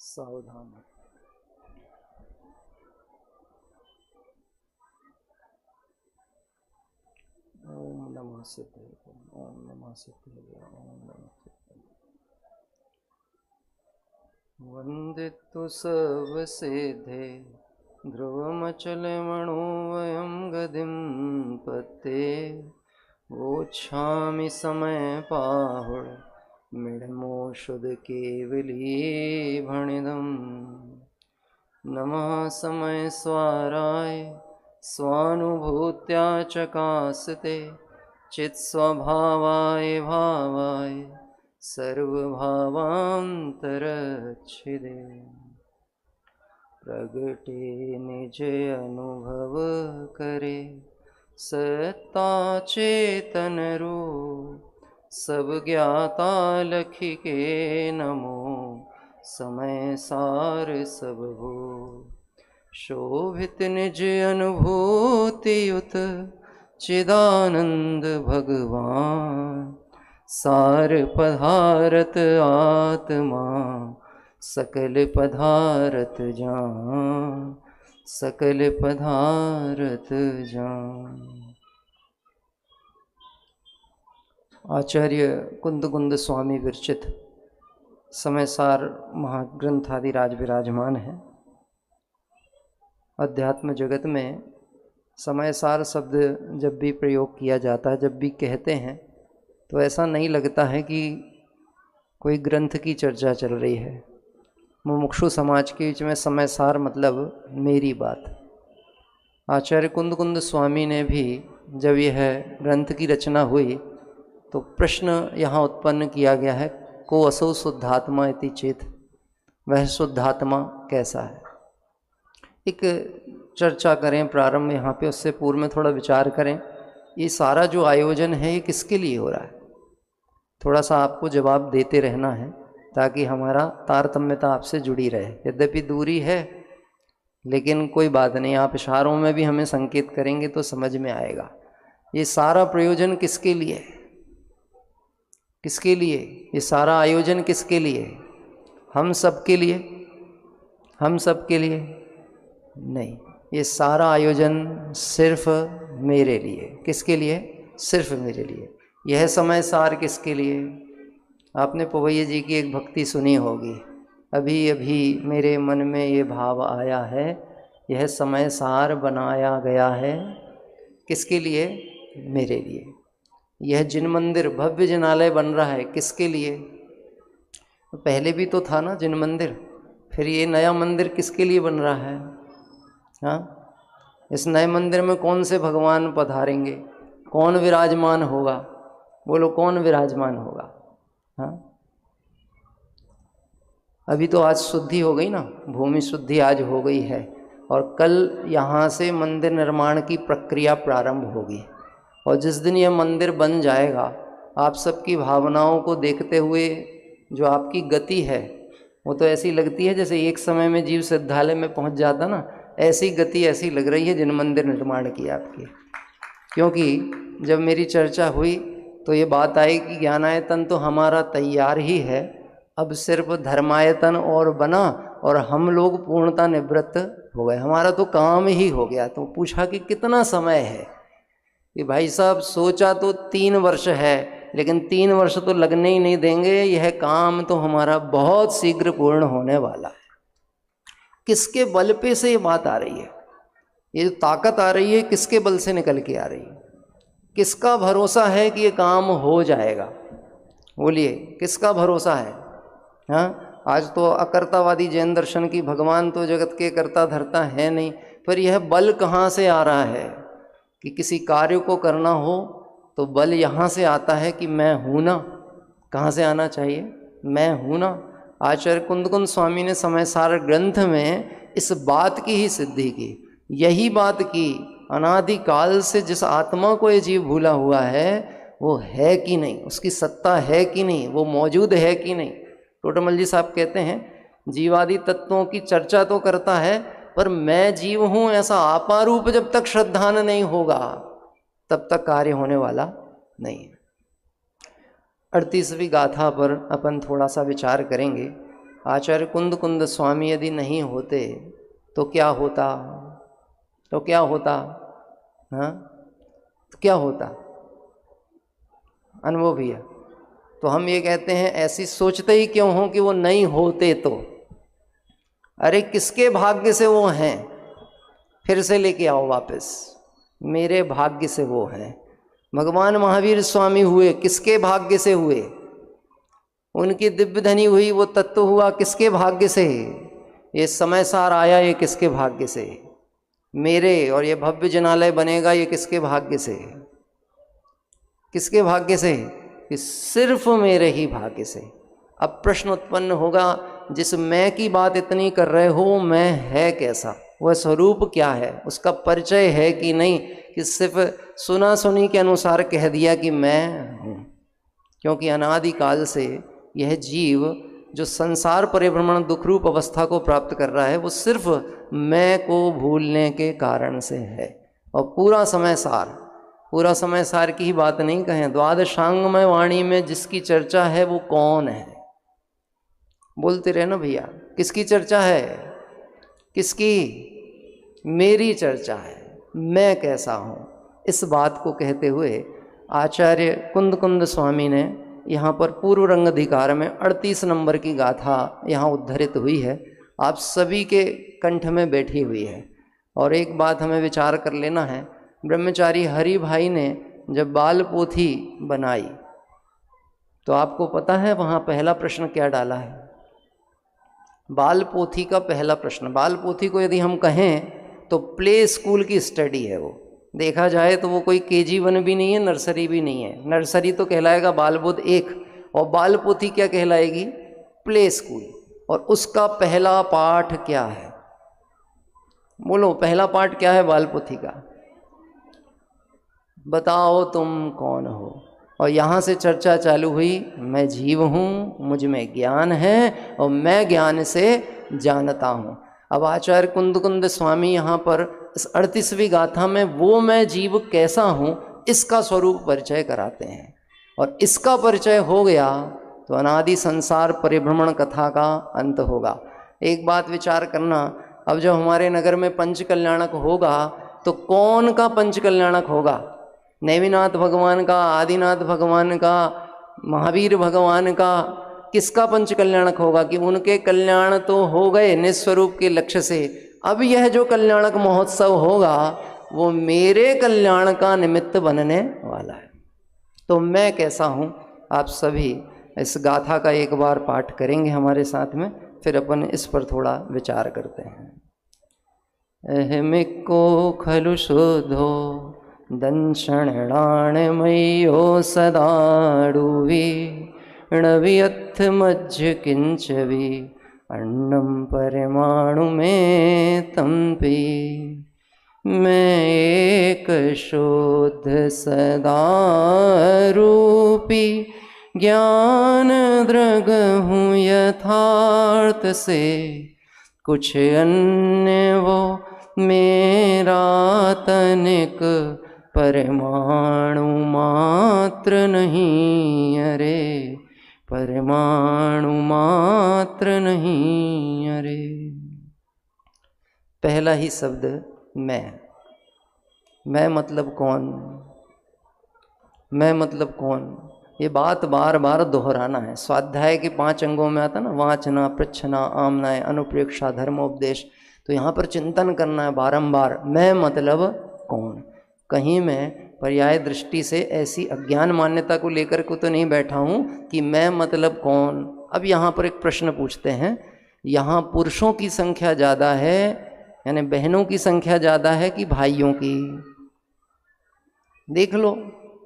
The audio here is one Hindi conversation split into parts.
सावधान। ओम नमः सिद्धाय, ओम नमः सिद्धाय, ओम नमः सिद्धाय। वंदितु सर्वसिद्धे ध्रुवमचलमणोऽयं गदिं पते। वोच्छामि समयपाहुड मिढमोषुधकेवलीभणिदम्। नमः समयस्वराय स्वानुभूत्या चकासते चित्स्वभावाय भावाय सर्वभावान्तरच्छिदे। प्रगटे निज अनुभव करे सत्ता चेतन रूप। सब ज्ञाता लखि के नमो समय सार सब भू। शोभित निज अनुभूति युत चिदानंद भगवान। सार पधारत आत्मा सकल पधारत जान। सकल पधारत जान। आचार्य कुंद स्वामी विरचित समयसार महाग्रंथादिराज विराजमान है। अध्यात्म जगत में समयसार शब्द जब भी प्रयोग किया जाता है, जब भी कहते हैं, तो ऐसा नहीं लगता है कि कोई ग्रंथ की चर्चा चल रही है। मुमुक्षु समाज के बीच में समयसार मतलब मेरी बात। आचार्य कुंद स्वामी ने भी जब यह ग्रंथ की रचना हुई तो प्रश्न यहाँ उत्पन्न किया गया है, को असौ शुद्धात्मा इति चेत। वह शुद्धात्मा कैसा है, एक चर्चा करें प्रारंभ यहाँ पे। उससे पूर्व में थोड़ा विचार करें, ये सारा जो आयोजन है ये किसके लिए हो रहा है। थोड़ा सा आपको जवाब देते रहना है ताकि हमारा तारतम्यता आपसे जुड़ी रहे। यद्यपि दूरी है लेकिन कोई बात नहीं, आप इशारों में भी हमें संकेत करेंगे तो समझ में आएगा। ये सारा प्रयोजन किसके लिए है, किसके लिए ये सारा आयोजन किसके लिए? हम सबके लिए? हम सबके लिए नहीं, ये सारा आयोजन सिर्फ मेरे लिए। किसके लिए? सिर्फ मेरे लिए। यह समय सार किसके लिए? आपने पवैया जी की एक भक्ति सुनी होगी, अभी अभी मेरे मन में ये भाव आया है, यह समय सार बनाया गया है। किसके लिए? मेरे लिए। यह जिन मंदिर भव्य जिनालय बन रहा है किसके लिए? पहले भी तो था ना जिन मंदिर, फिर ये नया मंदिर किसके लिए बन रहा है? हाँ, इस नए मंदिर में कौन से भगवान पधारेंगे, कौन विराजमान होगा? बोलो कौन विराजमान होगा? हाँ, अभी तो आज शुद्धि हो गई ना, भूमि शुद्धि आज हो गई है और कल यहाँ से मंदिर निर्माण की प्रक्रिया प्रारंभ होगी। और जिस दिन यह मंदिर बन जाएगा, आप सबकी भावनाओं को देखते हुए जो आपकी गति है वो तो ऐसी लगती है जैसे एक समय में जीव सिद्धालय में पहुंच जाता ना, ऐसी गति ऐसी लग रही है जिन मंदिर निर्माण की आपकी। क्योंकि जब मेरी चर्चा हुई तो ये बात आई कि ज्ञानायतन तो हमारा तैयार ही है, अब सिर्फ धर्मायतन और बना और हम लोग पूर्णता निवृत्त हो गए, हमारा तो काम ही हो गया। तो पूछा कि कितना समय है? कि भाई साहब सोचा तो 3 वर्ष है, लेकिन 3 वर्ष तो लगने ही नहीं देंगे, यह काम तो हमारा बहुत शीघ्र पूर्ण होने वाला है। किसके बल पे से ये बात आ रही है, ये जो ताकत आ रही है किसके बल से निकल के आ रही है? किसका भरोसा है कि ये काम हो जाएगा? बोलिए किसका भरोसा है? हाँ, आज तो अकर्तावादी जैन दर्शन की भगवान तो जगत के कर्ता धर्ता है नहीं, पर यह बल कहाँ से आ रहा है कि किसी कार्य को करना हो तो बल यहाँ से आता है कि मैं हूँ ना। कहाँ से आना चाहिए? मैं हूँ ना। आचार्य कुंद स्वामी ने समयसार ग्रंथ में इस बात की ही सिद्धि की, यही बात की अनादिकाल से जिस आत्मा को ये जीव भूला हुआ है वो है कि नहीं, उसकी सत्ता है कि नहीं, वो मौजूद है कि नहीं। टोटमल जी साहब कहते हैं जीवादि तत्वों की चर्चा तो करता है पर मैं जीव हूँ ऐसा आपारूप जब तक श्रद्धान नहीं होगा तब तक कार्य होने वाला नहीं है। 38वीं गाथा पर अपन थोड़ा सा विचार करेंगे। आचार्य कुंद कुंद स्वामी यदि नहीं होते तो क्या होता? तो क्या होता? हाँ, तो क्या होता? अनुभव भैया। तो हम ये कहते हैं ऐसी सोचते ही क्यों हो कि वो नहीं होते तो? अरे किसके भाग्य से वो हैं? फिर से लेके आओ वापस, मेरे भाग्य से वो हैं। भगवान महावीर स्वामी हुए, किसके भाग्य से हुए? उनकी दिव्य धनी हुई, वो तत्व हुआ, किसके भाग्य से? ये समय सार आया, ये किसके भाग्य से? मेरे। और ये भव्य जनालय बनेगा, ये किसके भाग्य से? किसके भाग्य से? कि सिर्फ मेरे ही भाग्य से। अब प्रश्न उत्पन्न होगा, जिस मैं की बात इतनी कर रहे हो, मैं है कैसा? वह स्वरूप क्या है? उसका परिचय है कि नहीं, कि सिर्फ सुना सुनी के अनुसार कह दिया कि मैं हूँ? क्योंकि अनादिकाल से यह जीव जो संसार परिभ्रमण दुख रूप अवस्था को प्राप्त कर रहा है, वो सिर्फ मैं को भूलने के कारण से है। और पूरा समय सार की ही बात नहीं कहें, द्वादशांगमय वाणी में जिसकी चर्चा है वो कौन है? बोलते रहे ना भैया, किसकी चर्चा है? किसकी? मेरी चर्चा है, मैं कैसा हूँ। इस बात को कहते हुए आचार्य कुंद कुंद स्वामी ने यहाँ पर पूर्व रंग अधिकार में 38 नंबर की गाथा यहाँ उद्धृत हुई है, आप सभी के कंठ में बैठी हुई है। और एक बात हमें विचार कर लेना है, ब्रह्मचारी हरि भाई ने जब बाल पोथी बनाई तो आपको पता है वहाँ पहला प्रश्न क्या डाला है? बाल पोथी का पहला प्रश्न, बाल पोथी को यदि हम कहें तो प्ले स्कूल की स्टडी है वो। देखा जाए तो वो कोई KG1 भी नहीं है, नर्सरी भी नहीं है। नर्सरी तो कहलाएगा बाल बोध 1, और बाल पोथी क्या कहलाएगी? Play school. और उसका पहला पाठ क्या है? बोलो, पहला पाठ क्या है बाल पोथी का? बताओ तुम कौन हो। और यहाँ से चर्चा चालू हुई, मैं जीव हूँ, मुझ में ज्ञान है और मैं ज्ञान से जानता हूँ। अब आचार्य कुंद कुंद स्वामी यहाँ पर इस 38वीं गाथा में वो मैं जीव कैसा हूँ इसका स्वरूप परिचय कराते हैं। और इसका परिचय हो गया तो अनादि संसार परिभ्रमण कथा का अंत होगा। एक बात विचार करना, अब जब हमारे नगर में पंचकल्याणक होगा तो कौन का पंचकल्याणक होगा? नेमिनाथ भगवान का, आदिनाथ भगवान का, महावीर भगवान का? किसका पंचकल्याणक होगा? कि उनके कल्याण तो हो गए निस्वरूप के लक्ष्य से। अब यह जो कल्याणक महोत्सव होगा वो मेरे कल्याण का निमित्त बनने वाला है। तो मैं कैसा हूँ, आप सभी इस गाथा का एक बार पाठ करेंगे हमारे साथ में, फिर अपन इस पर थोड़ा विचार करते हैं। अहमिको खलु शुद्धो दंशणाणमयो सदाडुवि णवियथ मज्ज किंचवि अन्नम परमाणु में तंपि। मैं एक शुद्ध सदा रूपी ज्ञान दृग हूँ यथार्थ से, कुछ अन्य वो मेरा तनिक परमाणु मात्र नहीं, अरे परमाणु मात्र नहीं अरे। पहला ही शब्द मैं मतलब कौन? मैं मतलब कौन? ये बात बार बार दोहराना है। स्वाध्याय के 5 अंगों में आता ना, वाचना, पृच्छना, आमनाय, अनुप्रेक्षा, धर्मोपदेश। तो यहाँ पर चिंतन करना है बारंबार, मैं मतलब कौन। कहीं मैं पर्याय दृष्टि से ऐसी अज्ञान मान्यता को लेकर को तो नहीं बैठा हूँ कि मैं मतलब कौन। अब यहाँ पर एक प्रश्न पूछते हैं, यहाँ पुरुषों की संख्या ज़्यादा है यानी बहनों की संख्या ज़्यादा है कि भाइयों की? देख लो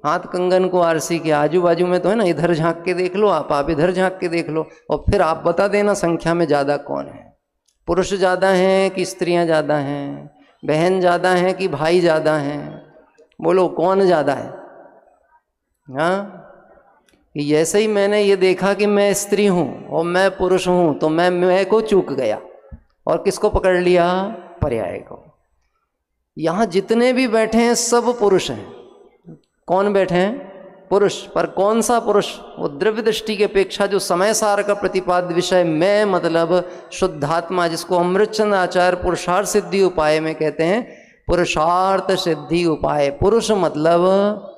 हाथ कंगन को आरसी के आजू बाजू में तो है ना, इधर झांक के देख लो, आप इधर झांक के देख लो, और फिर आप बता देना संख्या में ज़्यादा कौन है। पुरुष ज़्यादा हैं कि स्त्रियां ज़्यादा हैं? बहन ज़्यादा हैं कि भाई ज़्यादा हैं? बोलो कौन ज़्यादा है? हाँ, जैसे ही मैंने ये देखा कि मैं स्त्री हूँ और मैं पुरुष हूँ तो मैं को चूक गया और किसको पकड़ लिया? पर्याय को। यहाँ जितने भी बैठे हैं सब पुरुष हैं। कौन बैठे हैं? पुरुष। पर कौन सा पुरुष? वो द्रव्य दृष्टि की अपेक्षा जो समय सार का प्रतिपाद्य विषय मैं मतलब शुद्धात्मा, जिसको अमृतचंद आचार्य पुरुषार्थ सिद्धि उपाय में कहते हैं, पुरुषार्थ सिद्धि उपाय। पुरुष मतलब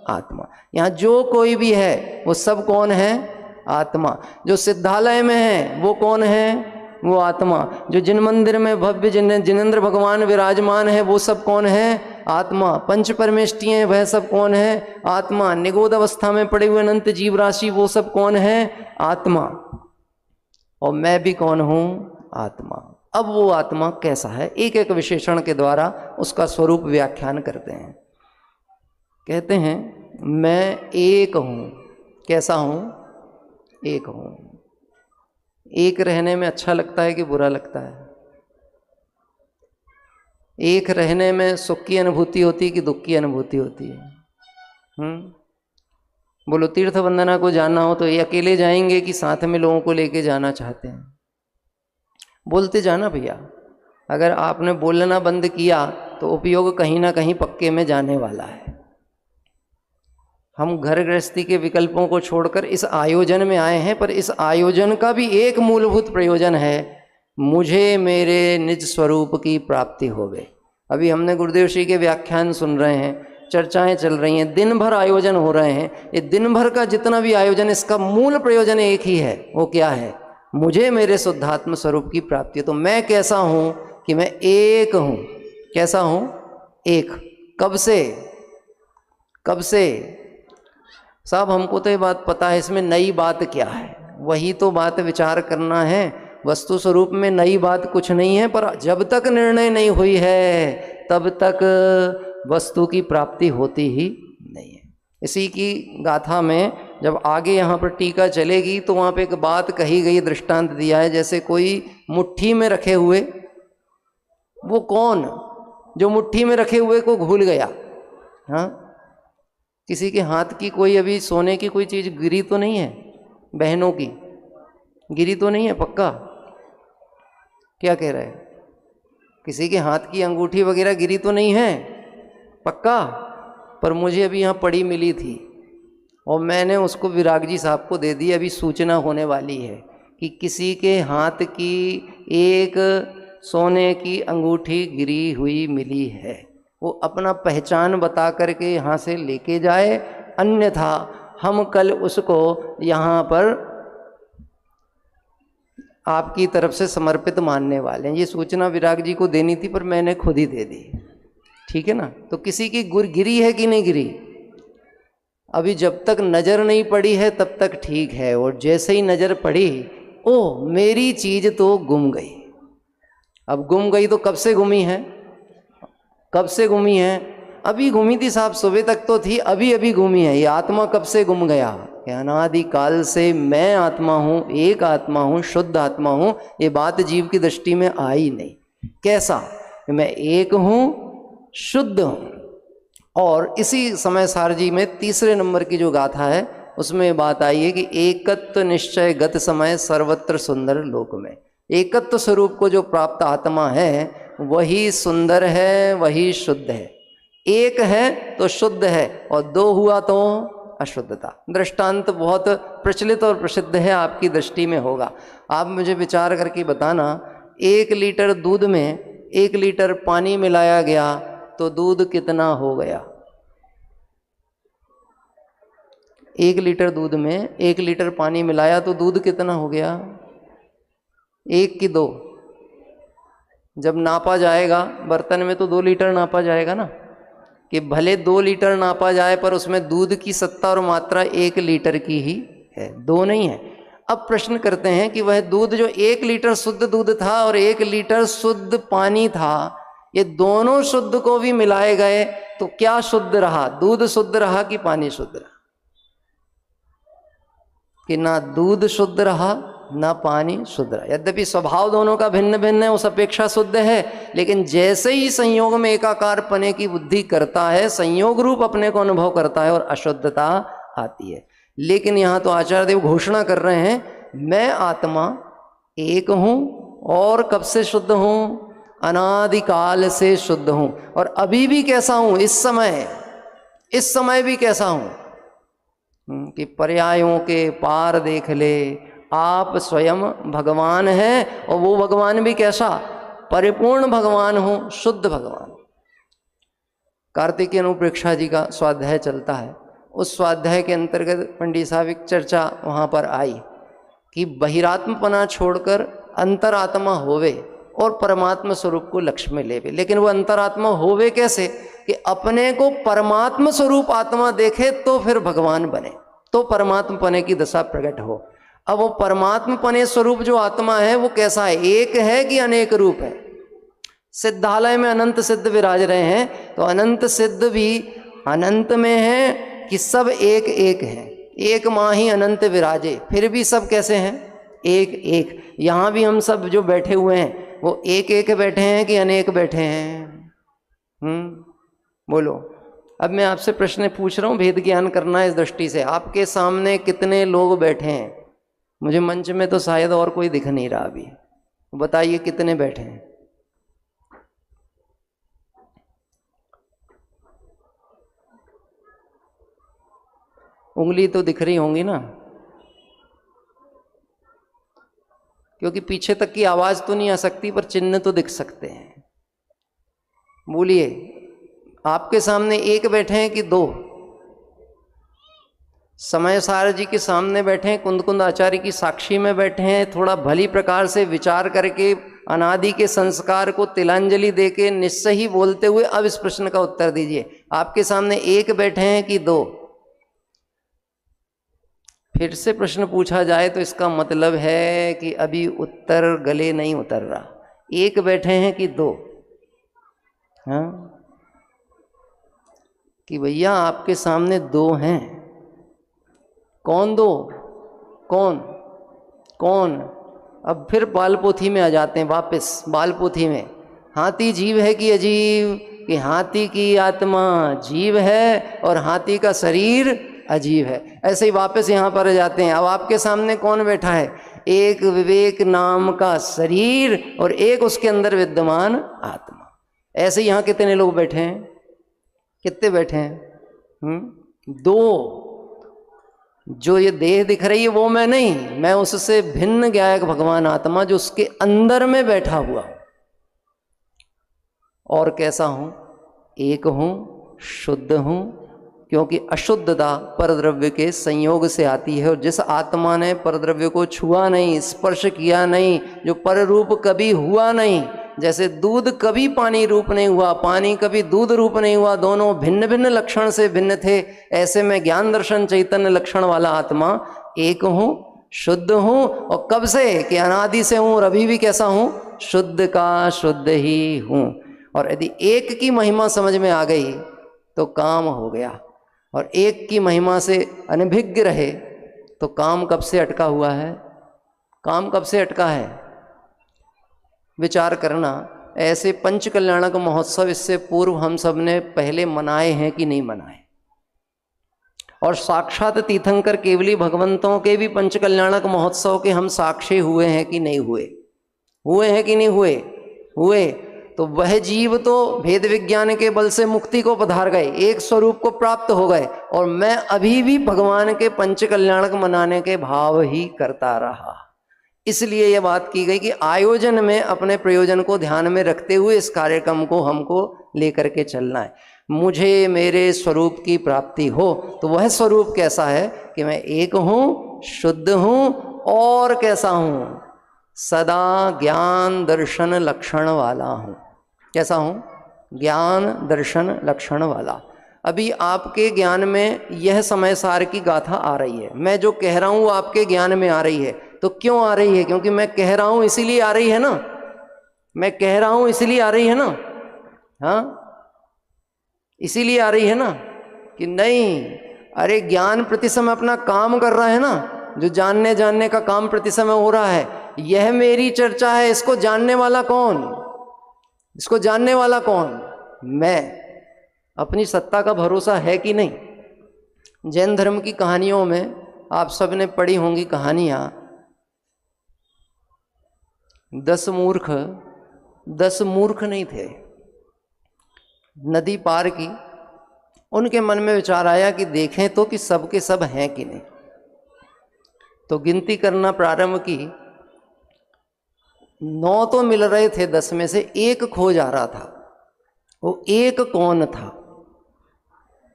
आत्मा। यहाँ जो कोई भी है वो सब कौन है? आत्मा। जो सिद्धालय में है वो कौन है? वो आत्मा। जो जिन मंदिर में भव्य जिनेंद्र भगवान विराजमान है वो सब कौन है? आत्मा। पंच परमेष्टि हैं वह सब कौन है? आत्मा। निगोद अवस्था में पड़े हुए अनंत जीव राशि वो सब कौन है? आत्मा। और मैं भी कौन हूँ? आत्मा। अब वो आत्मा कैसा है? एक एक विशेषण के द्वारा उसका स्वरूप व्याख्यान करते हैं। कहते हैं मैं एक हूँ। कैसा हूँ? एक हूँ। एक रहने में अच्छा लगता है कि बुरा लगता है? एक रहने में सुख की अनुभूति होती है कि दुख की अनुभूति होती है? बोलो, तीर्थ वंदना को जाना हो तो ये अकेले जाएंगे कि साथ में लोगों को लेके जाना चाहते हैं? बोलते जाना भैया। अगर आपने बोलना बंद किया तो उपयोग कहीं ना कहीं पक्के में जाने वाला है। हम घर गृहस्थी के विकल्पों को छोड़कर इस आयोजन में आए हैं, पर इस आयोजन का भी एक मूलभूत प्रयोजन है, मुझे मेरे निज स्वरूप की प्राप्ति होवे। अभी हमने गुरुदेव श्री के व्याख्यान सुन रहे हैं, चर्चाएं चल रही हैं, दिन भर आयोजन हो रहे हैं। ये दिन भर का जितना भी आयोजन, इसका मूल प्रयोजन एक ही है। वो क्या है? मुझे मेरे शुद्धात्म स्वरूप की प्राप्ति। तो मैं कैसा हूँ कि मैं एक हूँ। कैसा हूँ? एक। कब से? कब से? साहब हमको तो ये बात पता है, इसमें नई बात क्या है? वही तो बात विचार करना है। वस्तु स्वरूप में नई बात कुछ नहीं है, पर जब तक निर्णय नहीं हुई है तब तक वस्तु की प्राप्ति होती ही नहीं है। इसी की गाथा में जब आगे यहाँ पर टीका चलेगी तो वहाँ पे एक बात कही गई, दृष्टांत दिया है, जैसे कोई मुट्ठी में रखे हुए, वो कौन जो मुट्ठी में रखे हुए को भूल गया? हाँ, किसी के हाथ की कोई अभी सोने की कोई चीज़ गिरी तो नहीं है? बहनों की गिरी तो नहीं है? पक्का? क्या कह रहे हैं? किसी के हाथ की अंगूठी वगैरह गिरी तो नहीं है? पक्का? पर मुझे अभी यहाँ पड़ी मिली थी और मैंने उसको विराग जी साहब को दे दी। अभी सूचना होने वाली है कि किसी के हाथ की एक सोने की अंगूठी गिरी हुई मिली है। वो अपना पहचान बता करके यहाँ से लेके जाए, अन्यथा हम कल उसको यहाँ पर आपकी तरफ से समर्पित मानने वाले हैं। ये सूचना विराग जी को देनी थी पर मैंने खुद ही दे दी। ठीक है ना? तो किसी की गिरी है कि नहीं गिरी? अभी जब तक नज़र नहीं पड़ी है तब तक ठीक है, और जैसे ही नज़र पड़ी, ओ मेरी चीज़ तो गुम गई। अब गुम गई तो कब से गुमी है? कब से गुमी है? अभी गुमी थी साहब, सुबह तक तो थी, अभी अभी गुमी है। ये आत्मा कब से गुम गया? अनादिकाल से मैं आत्मा हूँ, एक आत्मा हूँ, शुद्ध आत्मा हूँ। ये बात जीव की दृष्टि में आई नहीं। कैसा? मैं एक हूँ, शुद्ध हूँ। और इसी समय सार जी में तीसरे नंबर की जो गाथा है उसमें बात आई है कि एकत्व निश्चय गत समय सर्वत्र सुंदर लोक में। एकत्व स्वरूप को जो प्राप्त आत्मा है वही सुंदर है, वही शुद्ध है। एक है तो शुद्ध है, और दो हुआ तो अशुद्धता। दृष्टांत बहुत प्रचलित और प्रसिद्ध है, आपकी दृष्टि में होगा। आप मुझे विचार करके बताना, 1 लीटर दूध में 1 लीटर पानी मिलाया गया तो दूध कितना हो गया? 1 लीटर दूध में 1 लीटर पानी मिलाया तो दूध कितना हो गया? 1 की 2? जब नापा जाएगा बर्तन में तो 2 लीटर नापा जाएगा ना, कि भले 2 लीटर नापा जाए पर उसमें दूध की सत्ता और मात्रा 1 लीटर की ही है, 2 नहीं है। अब प्रश्न करते हैं कि वह दूध जो 1 लीटर शुद्ध दूध था और 1 लीटर शुद्ध पानी था, ये दोनों शुद्ध को भी मिलाए गए तो क्या शुद्ध रहा? दूध शुद्ध रहा कि पानी शुद्ध रहा? कि ना दूध शुद्ध रहा ना पानी शुद्ध रहा। यद्यपि स्वभाव दोनों का भिन्न भिन्न है, उस अपेक्षा शुद्ध है, लेकिन जैसे ही संयोग में एकाकार पने की बुद्धि करता है, संयोग रूप अपने को अनुभव करता है और अशुद्धता आती है। लेकिन यहाँ तो आचार्य देव घोषणा कर रहे हैं, मैं आत्मा एक हूँ और कब से शुद्ध हूँ? अनादिकाल से शुद्ध हूँ। और अभी भी कैसा हूँ? इस समय भी कैसा हूँ? कि पर्यायों के पार देख ले, आप स्वयं भगवान हैं। और वो भगवान भी कैसा? परिपूर्ण भगवान हो, शुद्ध भगवान। कार्तिकेय अनुप्रेक्षा जी का स्वाध्याय चलता है, उस स्वाध्याय के अंतर्गत पंडित साहब एक चर्चा वहाँ पर आई कि बहिरात्मपना छोड़कर अंतरात्मा होवे और परमात्मा स्वरूप को लक्ष्य में लेवे। लेकिन वो अंतरात्मा होवे कैसे? कि अपने को परमात्मा स्वरूप आत्मा देखे तो फिर भगवान बने, तो परमात्मा पने की दशा प्रकट हो। अब वो परमात्मा पने स्वरूप जो आत्मा है वो कैसा है? एक है कि अनेक रूप है? सिद्धालय में अनंत सिद्ध विराज रहे हैं, तो अनंत सिद्ध भी अनंत में है कि सब एक एक है? एक माँ ही अनंत विराजे, फिर भी सब कैसे हैं? एक एक। यहाँ भी हम सब जो बैठे हुए हैं वो एक एक बैठे हैं कि अनेक बैठे हैं? बोलो। अब मैं आपसे प्रश्न पूछ रहा हूँ, भेद ज्ञान करना है इस दृष्टि से। आपके सामने कितने लोग बैठे हैं? मुझे मंच में तो शायद और कोई दिख नहीं रहा अभी, बताइए कितने बैठे हैं? उंगली तो दिख रही होंगी ना, क्योंकि पीछे तक की आवाज तो नहीं आ सकती पर चिन्ह तो दिख सकते हैं। बोलिए, आपके सामने एक बैठे हैं कि दो? समय सार जी के सामने बैठे हैं, कुंद कुंद आचार्य की साक्षी में बैठे हैं, थोड़ा भली प्रकार से विचार करके अनादि के संस्कार को तिलांजलि देके निश्चय ही बोलते हुए अब इस प्रश्न का उत्तर दीजिए। आपके सामने एक बैठे हैं कि दो? फिर से प्रश्न पूछा जाए तो इसका मतलब है कि अभी उत्तर गले नहीं उतर रहा। एक बैठे हैं कि दो? हाँ, कि भैया आपके सामने दो हैं। कौन दो? कौन कौन? अब फिर बालपोथी में आ जाते हैं वापस। बालपोथी में हाथी जीव है कि अजीव? कि हाथी की आत्मा जीव है और हाथी का शरीर अजीब है। ऐसे ही वापस यहाँ पर आ जाते हैं। अब आपके सामने कौन बैठा है? एक विवेक नाम का शरीर और एक उसके अंदर विद्यमान आत्मा। ऐसे यहाँ कितने लोग बैठे हैं? कितने बैठे हैं? दो। जो ये देह दिख रही है वो मैं नहीं, मैं उससे भिन्न ज्ञायक भगवान आत्मा जो उसके अंदर में बैठा हुआ हूं। और कैसा हूं? एक हूं, शुद्ध हूं, क्योंकि अशुद्धता परद्रव्य के संयोग से आती है। और जिस आत्मा ने परद्रव्य को छुआ नहीं, स्पर्श किया नहीं, जो पर रूप कभी हुआ नहीं, जैसे दूध कभी पानी रूप नहीं हुआ, पानी कभी दूध रूप नहीं हुआ, दोनों भिन्न भिन्न लक्षण से भिन्न थे, ऐसे में ज्ञान दर्शन चैतन्य लक्षण वाला आत्मा एक हूं, शुद्ध हूं। और कब से? कि अनादि से हूं और अभी भी कैसा हूं? शुद्ध का शुद्ध ही हूं। और यदि एक की महिमा समझ में आ गई तो काम हो गया। और एक की महिमा से अनभिज्ञ रहे तो काम कब से अटका हुआ है? काम कब से अटका है? विचार करना। ऐसे पंच कल्याणक महोत्सव इससे पूर्व हम सब ने पहले मनाए हैं कि नहीं मनाए? और साक्षात तीर्थंकर केवली भगवंतों के भी पंच कल्याणक महोत्सव के हम साक्षी हुए हैं कि नहीं हुए? हुए हैं कि नहीं हुए? हुए। तो वह जीव तो भेद विज्ञान के बल से मुक्ति को पधार गए, एक स्वरूप को प्राप्त हो गए, और मैं अभी भी भगवान के पंच कल्याणक मनाने के भाव ही करता रहा। इसलिए यह बात की गई कि आयोजन में अपने प्रयोजन को ध्यान में रखते हुए इस कार्यक्रम को हमको लेकर के चलना है। मुझे मेरे स्वरूप की प्राप्ति हो, तो वह स्वरूप कैसा है? कि मैं एक हूँ, शुद्ध हूँ, और कैसा हूँ? सदा ज्ञान दर्शन लक्षण वाला हूँ। कैसा हूँ? ज्ञान दर्शन लक्षण वाला। अभी आपके ज्ञान में यह समय सार की गाथा आ रही है, मैं जो कह रहा हूँ वो आपके ज्ञान में आ रही है। तो क्यों आ रही है? क्योंकि मैं कह रहा हूँ इसीलिए आ रही है ना। मैं कह रहा हूँ इसीलिए आ रही है ना। हाँ, इसीलिए आ रही है ना। कि नहीं, अरे ज्ञान प्रति समय अपना काम कर रहा है ना, जो जानने का काम प्रति समय हो रहा है। यह मेरी चर्चा है, इसको जानने वाला कौन? इसको जानने वाला कौन? मैं। अपनी सत्ता का भरोसा है कि नहीं? जैन धर्म की कहानियों में आप सब ने पढ़ी होंगी कहानियां। 10 मूर्ख नहीं थे, नदी पार की, उनके मन में विचार आया कि देखें तो कि सब के सब हैं कि नहीं। तो गिनती करना प्रारंभ की। 9 तो मिल रहे थे, 10 में से एक खो जा रहा था। वो एक कौन था?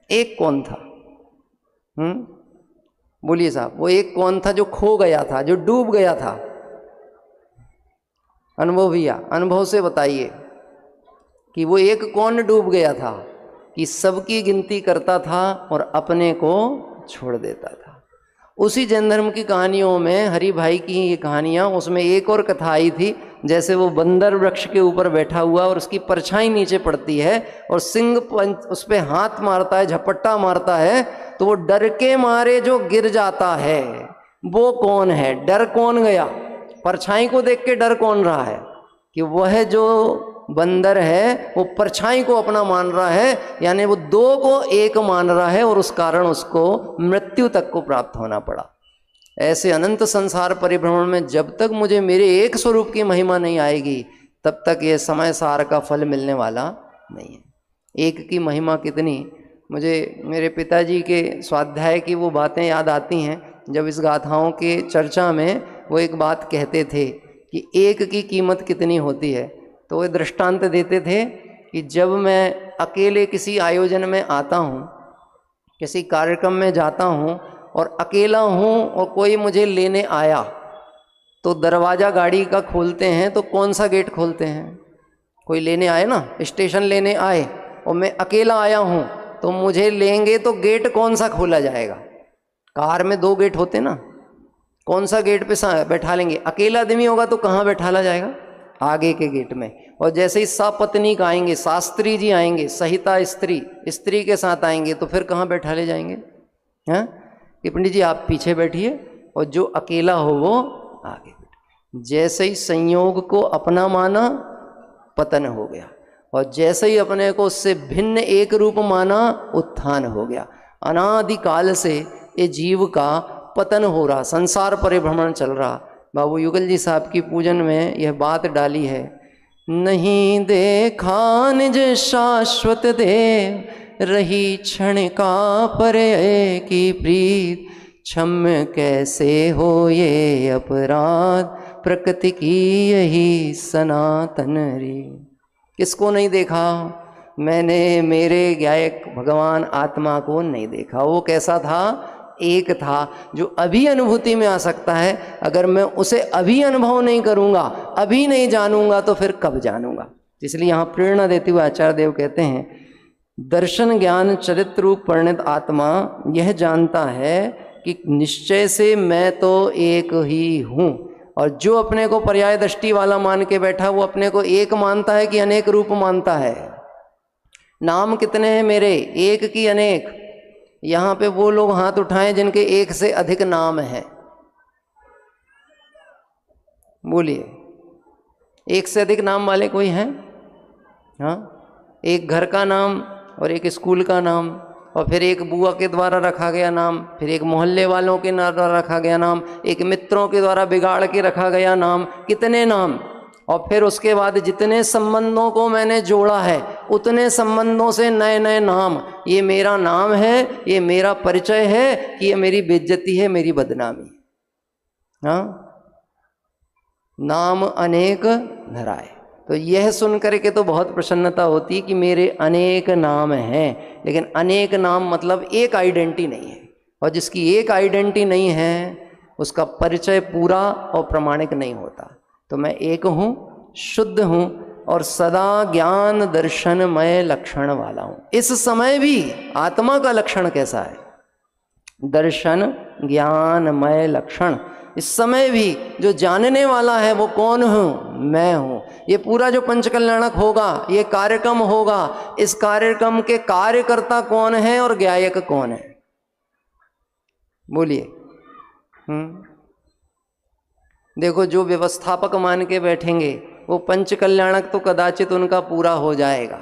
एक कौन था? बोलिए साहब, वो एक कौन था जो खो गया था, जो डूब गया था? अनुभव भैया, अनुभव से बताइए कि वो एक कौन डूब गया था कि सबकी गिनती करता था और अपने को छोड़ देता था। उसी जैन धर्म की कहानियों में, हरि भाई की ये कहानियाँ, उसमें एक और कथा आई थी, जैसे वो बंदर वृक्ष के ऊपर बैठा हुआ और उसकी परछाई नीचे पड़ती है और सिंह उस पर हाथ मारता है, झपट्टा मारता है, तो वो डर के मारे जो गिर जाता है, वो कौन है? डर कौन गया? परछाई को देख के डर कौन रहा है? कि वह जो बंदर है वो परछाई को अपना मान रहा है, यानी वो 2 को एक मान रहा है, और उस कारण उसको मृत्यु तक को प्राप्त होना पड़ा। ऐसे अनंत संसार परिभ्रमण में जब तक मुझे मेरे एक स्वरूप की महिमा नहीं आएगी, तब तक ये समय सार का फल मिलने वाला नहीं है। एक की महिमा कितनी, मुझे मेरे पिताजी के स्वाध्याय की वो बातें याद आती हैं। जब इस गाथाओं के चर्चा में वो एक बात कहते थे कि एक की कीमत कितनी होती है, तो वो दृष्टांत देते थे कि जब मैं अकेले किसी आयोजन में आता हूँ, किसी कार्यक्रम में जाता हूँ और अकेला हूँ और कोई मुझे लेने आया, तो दरवाज़ा गाड़ी का खोलते हैं तो कौन सा गेट खोलते हैं? कोई लेने आए ना, स्टेशन लेने आए और मैं अकेला आया हूँ, तो मुझे लेंगे तो गेट कौन सा खोला जाएगा? कार में 2 गेट होते ना, कौन सा गेट पे बैठा लेंगे? अकेला आदमी होगा तो कहाँ बैठाला जाएगा? आगे के गेट में। और जैसे ही सपत्नीक आएंगे, शास्त्री जी आएंगे, सहिता स्त्री के साथ आएंगे, तो फिर कहाँ बैठा ले जाएंगे? हैं कि पंडित जी आप पीछे बैठिए और जो अकेला हो वो आगे बैठे। जैसे ही संयोग को अपना माना, पतन हो गया, और जैसे ही अपने को उससे भिन्न एक रूप माना, उत्थान हो गया। अनादिकाल से ये जीव का पतन हो रहा, संसार परिभ्रमण चल रहा। बाबू युगल जी साहब की पूजन में यह बात डाली है, नहीं देखा निज शाश्वत देव, रही क्षण का परय की प्रीत, क्षम्य कैसे हो ये अपराध, प्रकृति की यही सनातन रीत। किसको नहीं देखा? मैंने मेरे गायक भगवान आत्मा को नहीं देखा। वो कैसा था? एक था जो अभी अनुभूति में आ सकता है। अगर मैं उसे अभी अनुभव नहीं करूँगा, अभी नहीं जानूंगा, तो फिर कब जानूंगा? इसलिए यहाँ प्रेरणा देते हुए आचार्य देव कहते हैं, दर्शन ज्ञान चरित्र रूप परिणत आत्मा यह जानता है कि निश्चय से मैं तो एक ही हूँ। और जो अपने को पर्याय दृष्टि वाला मान के बैठा, वो अपने को एक मानता है कि अनेक रूप मानता है? नाम कितने हैं मेरे? एक की अनेक? यहाँ पे वो लोग हाथ उठाएं जिनके एक से अधिक नाम है। बोलिए, एक से अधिक नाम वाले कोई हैं? हाँ, एक घर का नाम और एक स्कूल का नाम, और फिर एक बुआ के द्वारा रखा गया नाम, फिर एक मोहल्ले वालों के द्वारा रखा गया नाम, एक मित्रों के द्वारा बिगाड़ के रखा गया नाम। कितने नाम! और फिर उसके बाद जितने संबंधों को मैंने जोड़ा है, उतने संबंधों से नए नए नाम। ये मेरा नाम है, ये मेरा परिचय है, कि ये मेरी बेइज्जती है, मेरी बदनामी। हाँ, नाम अनेक धराए। तो यह सुन करके तो बहुत प्रसन्नता होती कि मेरे अनेक नाम हैं, लेकिन अनेक नाम मतलब एक आइडेंटिटी नहीं है। और जिसकी एक आइडेंटिटी नहीं है, उसका परिचय पूरा और प्रमाणिक नहीं होता। तो मैं एक हूँ, शुद्ध हूँ, और सदा ज्ञान दर्शनमय लक्षण वाला हूँ। इस समय भी आत्मा का लक्षण कैसा है? दर्शन ज्ञानमय लक्षण। इस समय भी जो जानने वाला है वो कौन हूँ? मैं हूँ। ये पूरा जो पंचकल्याणक होगा, ये कार्यक्रम होगा, इस कार्यक्रम के कार्यकर्ता कौन है और ज्ञायक कौन है? बोलिए। देखो, जो व्यवस्थापक मान के बैठेंगे वो पंचकल्याणक तो कदाचित उनका पूरा हो जाएगा,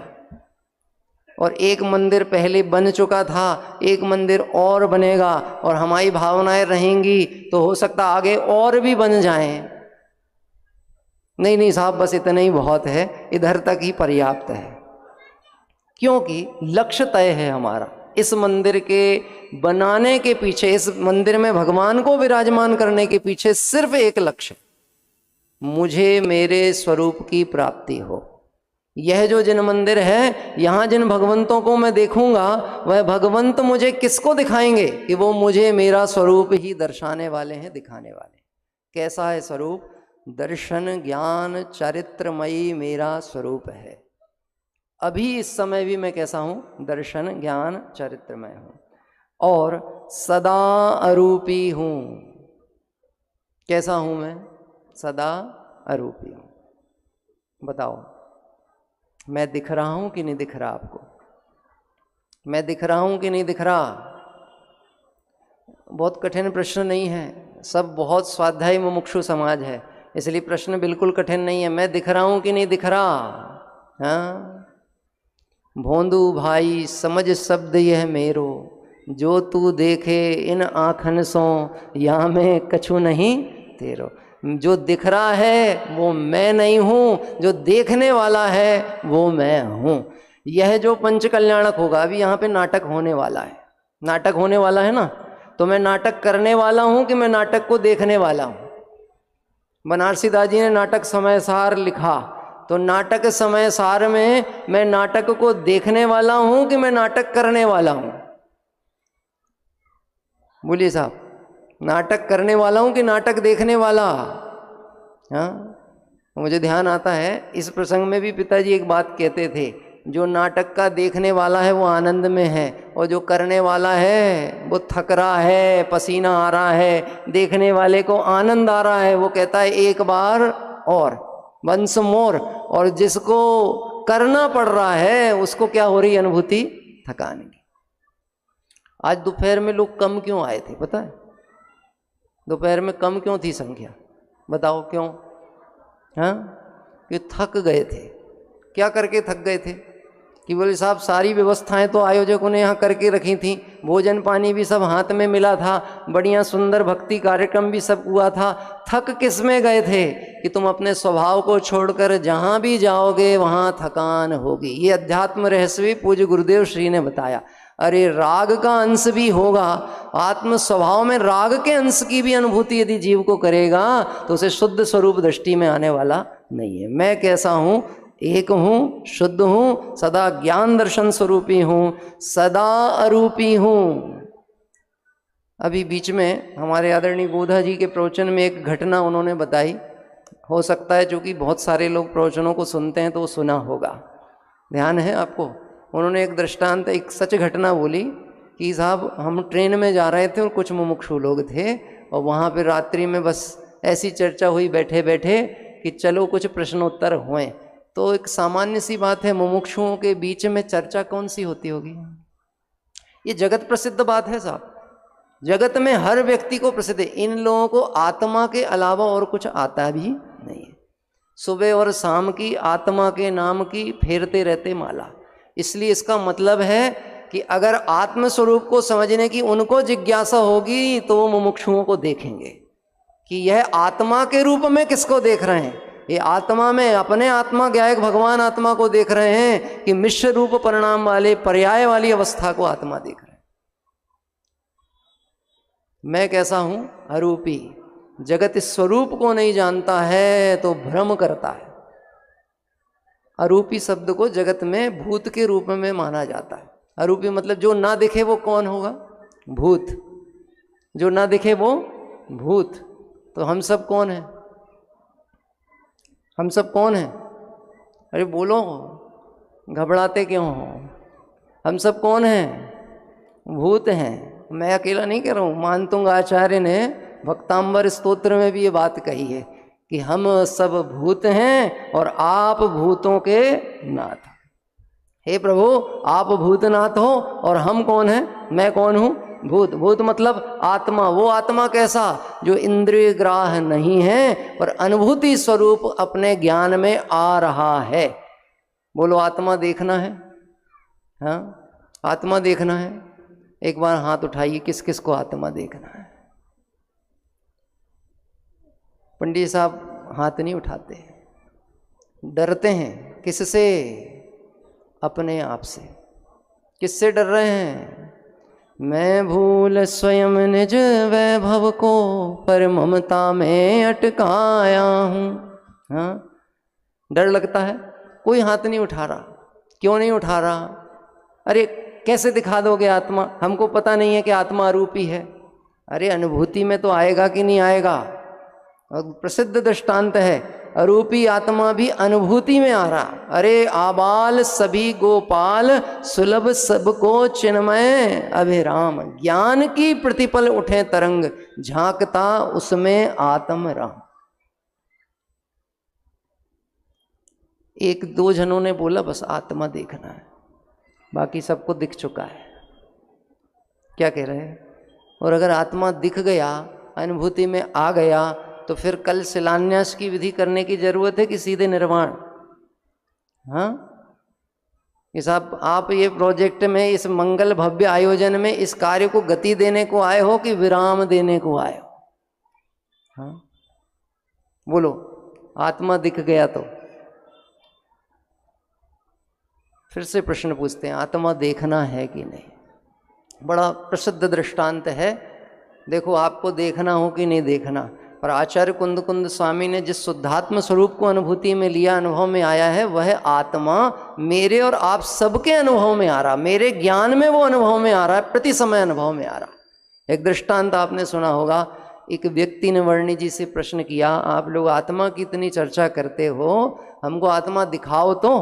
और एक मंदिर पहले बन चुका था, एक मंदिर और बनेगा, और हमारी भावनाएं रहेंगी तो हो सकता आगे और भी बन जाएं। नहीं साहब, बस इतना ही बहुत है, इधर तक ही पर्याप्त है, क्योंकि लक्ष्य तय है हमारा। इस मंदिर के बनाने के पीछे, इस मंदिर में भगवान को विराजमान करने के पीछे सिर्फ एक लक्ष्य, मुझे मेरे स्वरूप की प्राप्ति हो। यह जो जिन मंदिर है, यहाँ जिन भगवंतों को मैं देखूंगा, वह भगवंत मुझे किसको दिखाएंगे कि वो मुझे मेरा स्वरूप ही दर्शाने वाले हैं, दिखाने वाले। कैसा है स्वरूप? दर्शन ज्ञान चरित्रमयी मेरा स्वरूप है। अभी इस समय भी मैं कैसा हूँ? दर्शन ज्ञान चरित्रमय हूँ और सदा अरूपी हूँ। कैसा हूँ मैं? सदा अरूपी हूँ। बताओ, मैं दिख रहा हूँ कि नहीं दिख रहा आपको? मैं दिख रहा हूँ कि नहीं दिख रहा? बहुत कठिन प्रश्न नहीं है, सब बहुत स्वाध्यायी मुमुक्षु समाज है, इसलिए प्रश्न बिल्कुल कठिन नहीं है। मैं दिख रहा हूँ कि नहीं दिख रहा? हाँ, भोंदू भाई समझ शब्द यह मेरो, जो तू देखे इन आँखन सो, यहाँ में कछु नहीं तेरो। जो दिख रहा है वो मैं नहीं हूँ, जो देखने वाला है वो मैं हूँ। यह जो पंच कल्याणक होगा, अभी यहाँ पे नाटक होने वाला है, नाटक होने वाला है ना, तो मैं नाटक करने वाला हूँ कि मैं नाटक को देखने वाला हूँ? बनारसी दास जी ने नाटक समय सार लिखा, तो नाटक समय सार में मैं नाटक को देखने वाला हूँ कि मैं नाटक करने वाला हूँ? बोलिए साहब, नाटक करने वाला हूँ कि नाटक देखने वाला? हाँ, मुझे ध्यान आता है इस प्रसंग में भी पिताजी एक बात कहते थे, जो नाटक का देखने वाला है वो आनंद में है, और जो करने वाला है वो थक रहा है, पसीना आ रहा है। देखने वाले को आनंद आ रहा है, वो कहता है एक बार और, वंस मोर। और जिसको करना पड़ रहा है उसको क्या हो रही अनुभूति? थकान की। आज दोपहर में लोग कम क्यों आए थे पता है? दोपहर में कम क्यों थी संख्या? बताओ क्यों? हाँ, कि थक गए थे। क्या करके थक गए थे? कि बोले साहब सारी व्यवस्थाएं तो आयोजकों ने यहाँ करके रखी थी, भोजन पानी भी सब हाथ में मिला था, बढ़िया सुंदर भक्ति कार्यक्रम भी सब हुआ था। थक किस में गए थे? कि तुम अपने स्वभाव को छोड़कर जहाँ भी जाओगे वहाँ थकान होगी। ये अध्यात्म रहस्य भी पूज्य गुरुदेव श्री ने बताया। अरे राग का अंश भी होगा, आत्म स्वभाव में राग के अंश की भी अनुभूति यदि जीव को करेगा तो उसे शुद्ध स्वरूप दृष्टि में आने वाला नहीं है। मैं कैसा हूँ? एक हूँ, शुद्ध हूँ, सदा ज्ञान दर्शन स्वरूपी हूँ, सदा अरूपी हूँ। अभी बीच में हमारे आदरणीय गोधा जी के प्रवचन में एक घटना उन्होंने बताई, हो सकता है क्योंकि बहुत सारे लोग प्रवचनों को सुनते हैं तो वो सुना होगा, ध्यान है आपको? उन्होंने एक दृष्टांत, एक सच घटना बोली कि साहब हम ट्रेन में जा रहे थे और कुछ मुमुक्षु लोग थे, और वहाँ पे रात्रि में बस ऐसी चर्चा हुई बैठे बैठे कि चलो कुछ प्रश्नोत्तर हुए। तो एक सामान्य सी बात है, मुमुक्षुओं के बीच में चर्चा कौन सी होती होगी? ये जगत प्रसिद्ध बात है साहब, जगत में हर व्यक्ति को प्रसिद्ध है। इन लोगों को आत्मा के अलावा और कुछ आता भी नहीं है। सुबह और शाम की आत्मा के नाम की फेरते रहते माला। इसलिए इसका मतलब है कि अगर आत्म स्वरूप को समझने की उनको जिज्ञासा होगी तो वो मुमुक्षुओं को देखेंगे कि यह आत्मा के रूप में किसको देख रहे हैं। ये आत्मा में अपने आत्मा ज्ञायक भगवान आत्मा को देख रहे हैं कि मिश्र रूप परिणाम वाले पर्याय वाली अवस्था को आत्मा देख रहे हैं। मैं कैसा हूं? अरूपी। जगत इस स्वरूप को नहीं जानता है तो भ्रम करता है। अरूपी शब्द को जगत में भूत के रूप में माना जाता है। अरूपी मतलब जो ना दिखे वो कौन होगा? भूत। जो ना दिखे वो भूत। तो हम सब कौन हैं? हम सब कौन हैं? अरे बोलो, घबराते क्यों हो? हम सब कौन हैं? भूत हैं। मैं अकेला नहीं कह रहा हूँ, मानतुंग आचार्य ने भक्तांबर स्तोत्र में भी ये बात कही है कि हम सब भूत हैं और आप भूतों के नाथ। हे प्रभु, आप भूतनाथ हो और हम कौन हैं? मैं कौन हूँ? भूत। भूत मतलब आत्मा। वो आत्मा कैसा? जो इंद्रिय ग्राह नहीं है पर अनुभूति स्वरूप अपने ज्ञान में आ रहा है। बोलो, आत्मा देखना है? हाँ, आत्मा देखना है? एक बार हाथ उठाइए, किस किस को आत्मा देखना है? पंडित साहब हाथ नहीं उठाते, डरते हैं। किससे? अपने आप से। किससे डर रहे हैं? मैं भूल स्वयं निज वैभव को, पर ममता में अटकाया हूँ। हाँ, डर लगता है, कोई हाथ नहीं उठा रहा। क्यों नहीं उठा रहा? अरे कैसे दिखा दोगे आत्मा? हमको पता नहीं है कि आत्मा अरूपी है। अरे अनुभूति में तो आएगा कि नहीं आएगा? और प्रसिद्ध दृष्टांत है, अरूपी आत्मा भी अनुभूति में आ रहा। अरे आबाल सभी गोपाल, सुलभ सबको चिन्मय अभिराम। ज्ञान की प्रतिपल उठे तरंग, झांकता उसमें आत्म राम। एक दो जनों ने बोला बस आत्मा देखना है, बाकी सबको दिख चुका है। क्या कह रहे हैं? और अगर आत्मा दिख गया, अनुभूति में आ गया, तो फिर कल शिलान्यास की विधि करने की जरूरत है कि सीधे निर्वाण? हाँ, इस आप ये प्रोजेक्ट में, इस मंगल भव्य आयोजन में इस कार्य को गति देने को आए हो कि विराम देने को आए हो? हाँ बोलो, आत्मा दिख गया तो फिर से प्रश्न पूछते हैं, आत्मा देखना है कि नहीं? बड़ा प्रसिद्ध दृष्टांत है। देखो, आपको देखना हो कि नहीं देखना, पर आचार्य कुंद कुंद स्वामी ने जिस शुद्धात्म स्वरूप को अनुभूति में लिया, अनुभव में आया है, वह आत्मा मेरे और आप सबके अनुभव में आ रहा, मेरे ज्ञान में वो अनुभव में आ रहा है, प्रति समय अनुभव में आ रहा। एक दृष्टांत आपने सुना होगा, एक व्यक्ति ने वर्णी जी से प्रश्न किया, आप लोग आत्मा की इतनी चर्चा करते हो, हमको आत्मा दिखाओ तो,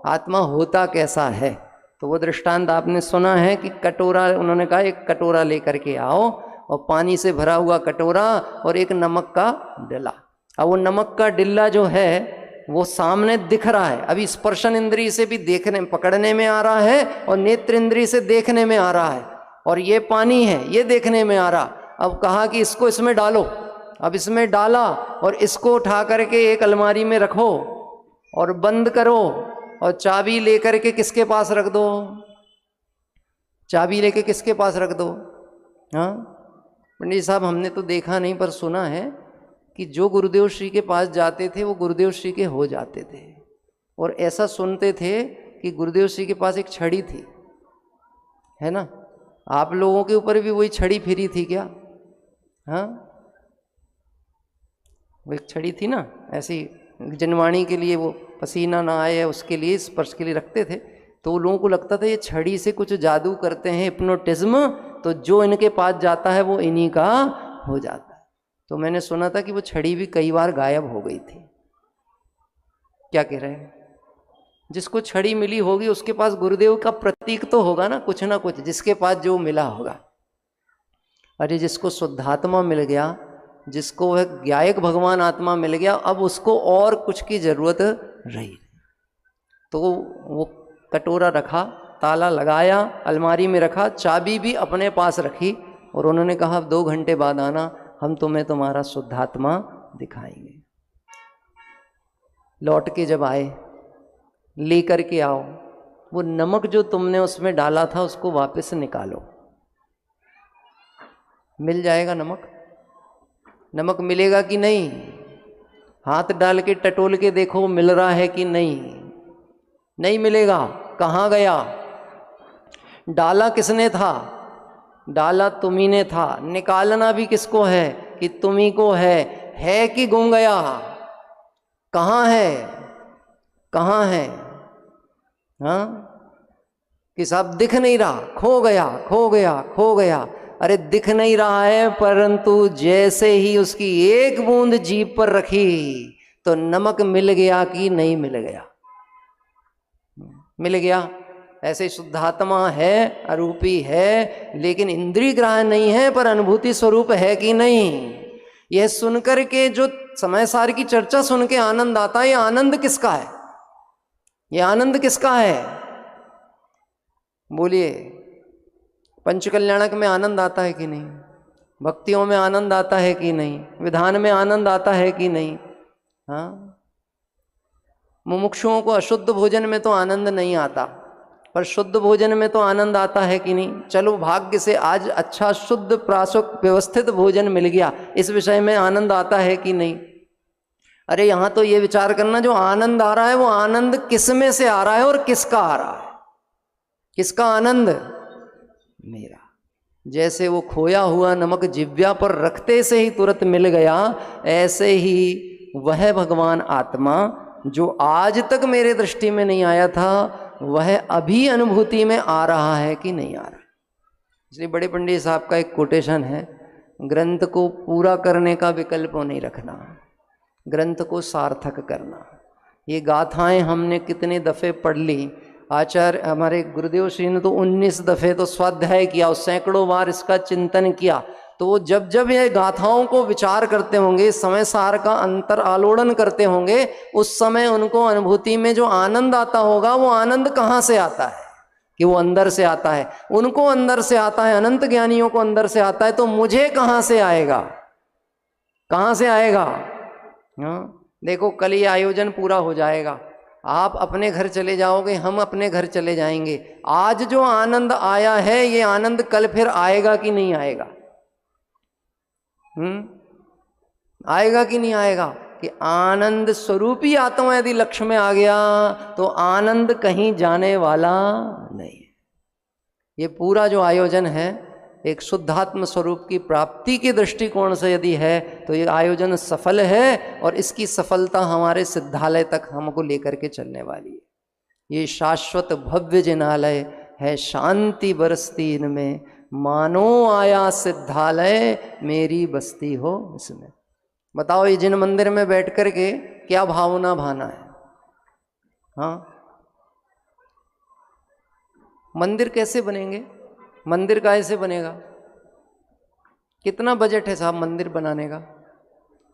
आत्मा होता कैसा है? तो वो दृष्टांत आपने सुना है कि कटोरा, उन्होंने कहा एक कटोरा लेकर के आओ, और पानी से भरा हुआ कटोरा और एक नमक का डिल्ला। अब वो नमक का डिल्ला जो है वो सामने दिख रहा है, अभी स्पर्शन इंद्रिय से भी देखने, पकड़ने में आ रहा है, और नेत्र इंद्रिय से देखने में आ रहा है, और ये पानी है, ये देखने में आ रहा। अब कहा कि इसको इसमें डालो, अब इसमें डाला, और इसको उठा करके एक अलमारी में रखो और बंद करो, और चाबी लेकर के किसके पास रख दो? चाबी लेके किसके पास रख दो? हाँ पंडित साहब, हमने तो देखा नहीं, पर सुना है कि जो गुरुदेव श्री के पास जाते थे वो गुरुदेव श्री के हो जाते थे। और ऐसा सुनते थे कि गुरुदेव श्री के पास एक छड़ी थी, है ना? आप लोगों के ऊपर भी वही छड़ी फिरी थी क्या? हाँ, वो एक छड़ी थी ना, ऐसी जनवाणी के लिए, वो पसीना ना आए उसके लिए, स्पर्श के लिए रखते थे। तो लोगों को लगता था ये छड़ी से कुछ जादू करते हैं, हिप्नोटिज्म, तो जो इनके पास जाता है वो इन्हीं का हो जाता है। तो मैंने सुना था कि वो छड़ी भी कई बार गायब हो गई थी। क्या कह रहे हैं? जिसको छड़ी मिली होगी उसके पास गुरुदेव का प्रतीक तो होगा ना, कुछ ना कुछ, जिसके पास जो मिला होगा। अरे जिसको शुद्धात्मा मिल गया, जिसको वह ज्ञायक भगवान आत्मा मिल गया, अब उसको और कुछ की जरूरत रही। तो वो कटोरा रखा, ताला लगाया, अलमारी में रखा, चाबी भी अपने पास रखी, और उन्होंने कहा 2 घंटे बाद आना, हम तुम्हें तुम्हारा शुद्धात्मा दिखाएंगे। लौट के जब आए, लेकर के आओ, वो नमक जो तुमने उसमें डाला था उसको वापस निकालो। मिल जाएगा नमक? नमक मिलेगा कि नहीं? हाथ डाल के टटोल के देखो मिल रहा है कि नहीं? नहीं मिलेगा। कहाँ गया? डाला किसने था? डाला तुम्ही ने था। निकालना भी किसको है? कि तुम्ही को है कि गुम गया? कहाँ है? कहाँ है? हाँ, कि साहब दिख नहीं रहा, खो गया, खो गया, खो गया। अरे दिख नहीं रहा है, परंतु जैसे ही उसकी एक बूंद जीभ पर रखी तो नमक मिल गया कि नहीं मिल गया? मिल गया। ऐसे शुद्धात्मा है, अरूपी है, लेकिन इंद्रिय ग्राह्य नहीं है, पर अनुभूति स्वरूप है कि नहीं? यह सुनकर के जो समय सार की चर्चा सुन के आनंद आता है, यह आनंद किसका है? यह आनंद किसका है? बोलिए। पंचकल्याणक में आनंद आता है कि नहीं? भक्तियों में आनंद आता है कि नहीं? विधान में आनंद आता है कि नहीं? हाँ, मुमुक्षुओं को अशुद्ध भोजन में तो आनंद नहीं आता, पर शुद्ध भोजन में तो आनंद आता है कि नहीं? चलो भाग्य से आज अच्छा शुद्ध प्राशुक व्यवस्थित भोजन मिल गया, इस विषय में आनंद आता है कि नहीं? अरे यहाँ तो ये विचार करना, जो आनंद आ रहा है वो आनंद किस में से आ रहा है और किसका आ रहा है? किसका आनंद? मेरा। जैसे वो खोया हुआ नमक जिह्वा पर रखते से ही तुरंत मिल गया, ऐसे ही वह भगवान आत्मा जो आज तक मेरे दृष्टि में नहीं आया था, वह अभी अनुभूति में आ रहा है कि नहीं आ रहा। इसलिए बड़े पंडित साहब का एक कोटेशन है, ग्रंथ को पूरा करने का विकल्प नहीं रखना, ग्रंथ को सार्थक करना। ये गाथाएं हमने कितने दफ़े पढ़ ली, आचार्य हमारे गुरुदेव श्री ने तो 19 दफ़े तो स्वाध्याय किया और सैकड़ों बार इसका चिंतन किया। तो वो जब जब ये गाथाओं को विचार करते होंगे, समय सार का अंतर आलोड़न करते होंगे, उस समय उनको अनुभूति में जो आनंद आता होगा, वो आनंद कहाँ से आता है कि वो अंदर से आता है। उनको अंदर से आता है, अनंत ज्ञानियों को अंदर से आता है, तो मुझे कहाँ से आएगा, कहाँ से आएगा? हाँ, देखो कल ये आयोजन पूरा हो जाएगा, आप अपने घर चले जाओगे, हम अपने घर चले जाएंगे। आज जो आनंद आया है, ये आनंद कल फिर आएगा कि नहीं आएगा? आएगा कि नहीं आएगा? कि आनंद स्वरूपी आत्मा यदि लक्ष्य में आ गया तो आनंद कहीं जाने वाला नहीं। ये पूरा जो आयोजन है एक शुद्धात्म स्वरूप की प्राप्ति के दृष्टिकोण से यदि है तो ये आयोजन सफल है, और इसकी सफलता हमारे सिद्धालय तक हमको लेकर के चलने वाली है। ये शाश्वत भव्य जिनालय है, शांति बरसती इनमें, मानो आया सिद्धालय, मेरी बस्ती हो इसमें। बताओ ये जिन मंदिर में बैठ कर के क्या भावना भाना है? हाँ, मंदिर कैसे बनेंगे? मंदिर कैसे बनेगा? कितना बजट है साहब मंदिर बनाने का?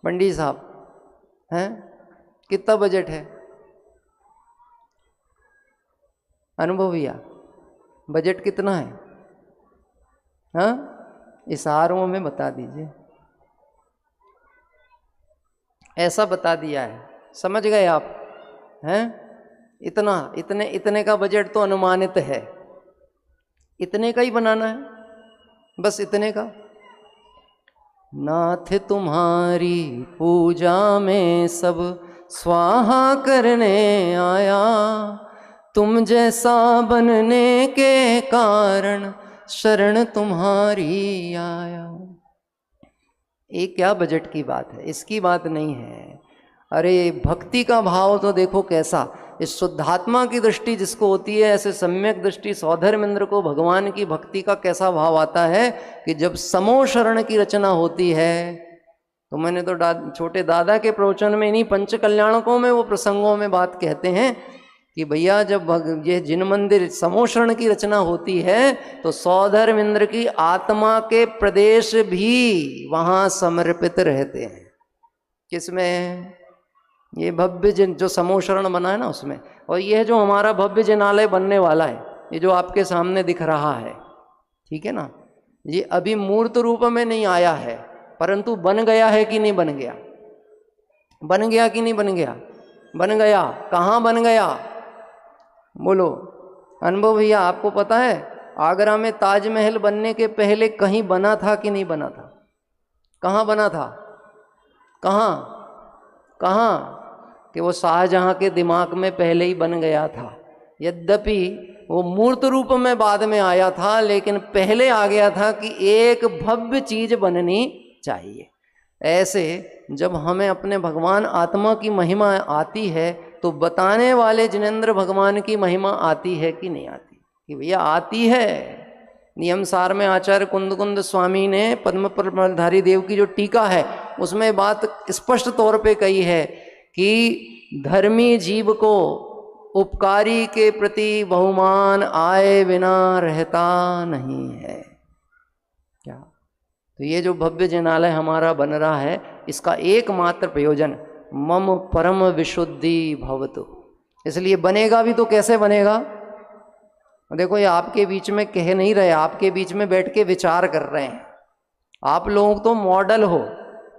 पंडित साहब हैं, कितना बजट है? अनुभव भैया, बजट कितना है? हाँ, इशारों में बता दीजिए। ऐसा बता दिया है, समझ गए आप? हैं, इतना, इतने का बजट तो अनुमानित है, इतने का ही बनाना है, बस इतने का। नाथ तुम्हारी पूजा में सब स्वाहा करने आया, तुम जैसा बनने के कारण शरण तुम्हारी आया। ये क्या बजट की बात है? इसकी बात नहीं है। अरे भक्ति का भाव तो देखो कैसा, इस शुद्धात्मा की दृष्टि जिसको होती है, ऐसे सम्यक दृष्टि सौधर्मेंद्र को भगवान की भक्ति का कैसा भाव आता है कि जब समोशरण की रचना होती है, तो मैंने तो छोटे दादा के प्रवचन में, इन्हीं पंच कल्याणकों में वो प्रसंगों में बात कहते हैं कि भैया जब ये जिन मंदिर समोशरण की रचना होती है तो सौधर्मेंद्र की आत्मा के प्रदेश भी वहाँ समर्पित रहते हैं। किसमें? ये भव्य जिन जो समोशरण बना है ना उसमें। और यह जो हमारा भव्य जिनालय बनने वाला है, ये जो आपके सामने दिख रहा है, ठीक है ना, ये अभी मूर्त रूप में नहीं आया है, परंतु बन गया है कि नहीं बन गया? बन गया कि नहीं बन गया? बन गया। कहाँ बन गया बोलो? अनुभव भैया आपको पता है आगरा में ताजमहल बनने के पहले कहीं बना था कि नहीं बना था? कहाँ बना था? कहाँ? कहाँ? कि वो शाहजहां के दिमाग में पहले ही बन गया था। यद्यपि वो मूर्त रूप में बाद में आया था, लेकिन पहले आ गया था कि एक भव्य चीज बननी चाहिए। ऐसे जब हमें अपने भगवान आत्मा की महिमा आती है तो बताने वाले जिनेंद्र भगवान की महिमा आती है कि नहीं आती? कि भैया आती है। नियम सार में आचार्य कुंद स्वामी ने पद्म परमधारी देव की जो टीका है उसमें बात स्पष्ट तौर पे कही है कि धर्मी जीव को उपकारी के प्रति बहुमान आए बिना रहता नहीं है। क्या? तो ये जो भव्य जिनालय हमारा बन रहा है, इसका एकमात्र प्रयोजन मम परम विशुद्धि भवतु। इसलिए बनेगा भी तो कैसे बनेगा? देखो ये आपके बीच में कह नहीं रहे, आपके बीच में बैठ के विचार कर रहे हैं। आप लोग तो मॉडल हो।